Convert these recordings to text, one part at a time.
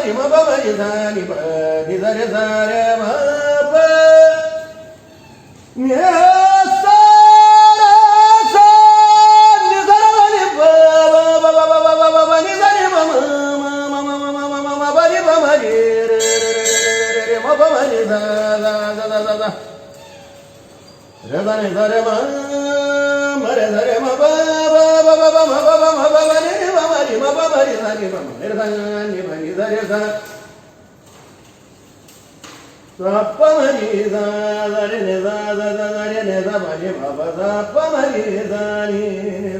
मरि म प मरि सा नि प नि सा रे सा रे म प नि सा रे सा नि सा रे नि प प प प नि सा रे म म प नि प मरि रे रे म प मरि सा सा सा सा सा रे सा नि सा रे म रे सा रे म प प प प म प म प नि प मरि म प मरि सा नि प रे सा नि प नि सा रे सा सा प मरि सा सा रे ने सा सा सा रे ने सा प नि प प सा प मरि सा नि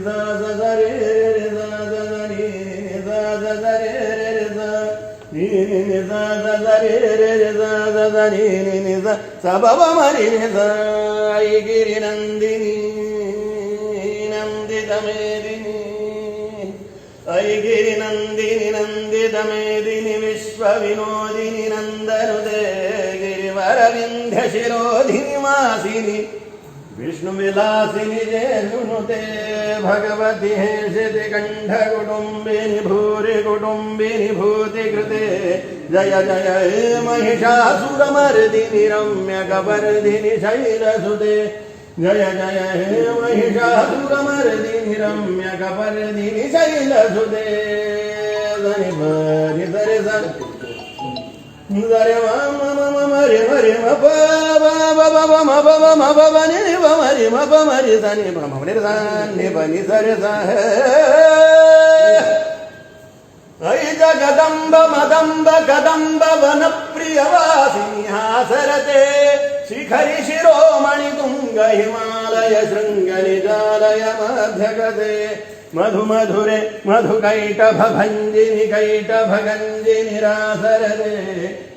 सा सा सा रे रे सा सा सा नि सा सा सा रे रे सा नि सा सा सा रे रे सा सा सा नि सा सा प प मरि ने सा आई गिरि नंदिनी नंदितमेदिनी ऐगिरि नंदिनी नंदितमेदिनी विश्व विनोदिनी नंदनुदे गिरिवर विंध्य शिरोधिनी मासिनी विष्णु विलासिनी जयनुते भगवती हेशिति कंठ कुटुंबिनी भूरि कुटुंबिनी भूति कृते जय जय हे महिषासुरमर्दिनी रम्य कपर्दिनी शैलसुते जय जय हे महिषासुरमर्दिनी रम्य कपर्दिनी शैलसुते धनि मरि धरि धरे म मरि मरि म प प प प म प म प नि प मरि म प मरि सा नि प म नि सा नि प नि सा रे सा ऐ जगदम्ब मदम्ब कदम्ब वन प्रियवासिनी हासरते शिखरि शिरोमणि तुंग हिमालय शृंग निजालय मध्यगते मधु मधुरे मधु कैटभ भंजिनी कैटभ गंजिनी रासरते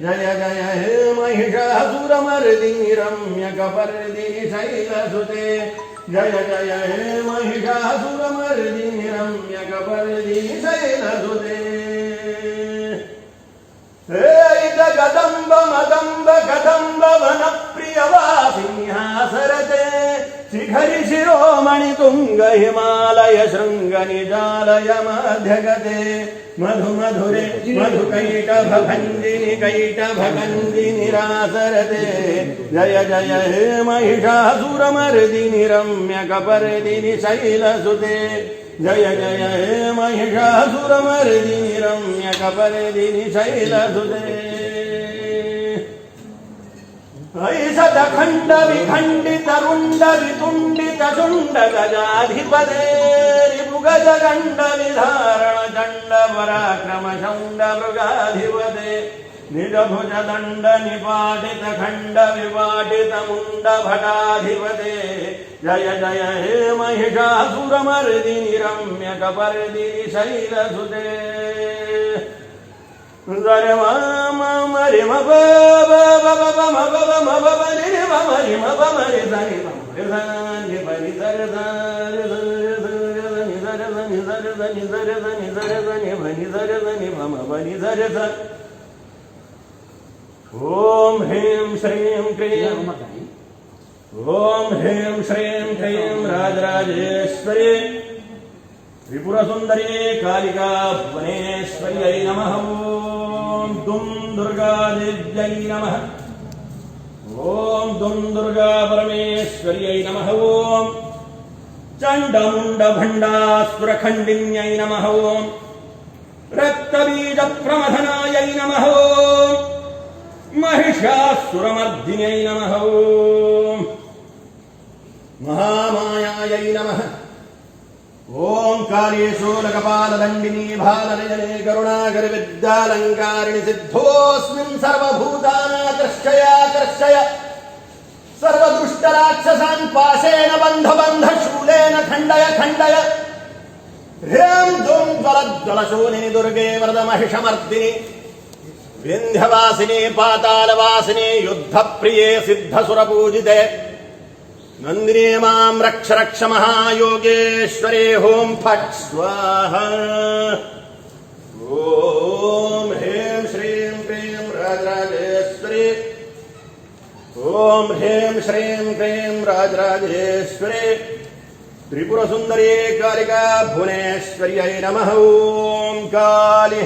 जय जय हे महिषासुरमर्दिनी रम्य कपर्दिनी शैलसुते जय जय हे महिषासुरमर्दिनी रम्य कपर्दिनी शैलसुते हे जगदम्ब मदम्ब कदम्ब वन प्रियवासिनी हासरते शिखरि शिरोमणि तुंग हिमालय शृंग निजालय मध्यगते मधु मधुरे मधु कैटभ भंजिनी कैटभ गंजिनी रासरते जय जय हे महिषासुरमर्दिनी रम्य कपर्दिनी शैलसुते जय जय हे महिषासुरमर्दिनी रम्य कपर्दिनी शैलसुते ऐषत खंड विखंडित रुंड वितुंडित शुंड गजाधिपते रिपुगज गंड विधारण चंड पराक्रम शौंड मृगाधिपते निज भुज दंड निपाटित खंड विपाटित मुंड भटाधिपते जय जय हे महिषासुरमर्दिनी रम्य कपर्दिनी शैलसुते धरे म मरि म प प प प म प म प नि प मरि म प मरि सा नि प रे सा नि प नि सा रे सा रे नि सा रे सा नि सा रे सा नि सा रे सा नि सा रे सा नि प नि सा रे सा नि प म प नि सा रे सा ओम ह्रीं श्रीं क्रीं ओम ह्रीं श्रीं क्रीं राजराजेश्वरी त्रिपुरसुंदरी कालिका भुवनेश्वर्यै नमः ओम दुं दुर्गादेव्यै नमः ओम दुं दुर्गा परमेश्वर्यै नमः ओम चण्डमुण्डभण्डासुरखण्डिन्यै नमः ओम रक्तबीजप्रमथनायै नमः ओम महिषासुरमर्दिन्यै नमः ओम महामायायै नमः ओम कालीशूलकपालदंडिनी भालनयने करुणाकर विद्यालंकारिणि सिद्धोऽस्मिन् सर्वभूतानाकर्षयाकर्षय सर्वदुष्टराक्षसान् पाशेन बन्ध बन्ध शूलेन खण्डय खण्डय ह्रीं धूं ज्वलज्वलशूलिनि दुर्गे वरदमहिषमर्दिनि विन्ध्यवासिनि पातालवासिनि युद्धप्रिये सिद्धसुरपूजिते नंदिनी मां रक्ष रक्ष महायोगेश्वरे होम फट् स्वाहा ओम ह्रीं श्रीं क्रीं राजराजेश्वरी ओम ह्रीं श्रीं क्रीं राजराजेश्वरी त्रिपुरसुंदरी कालिका भुवनेश्वर्यै नमः ओम काली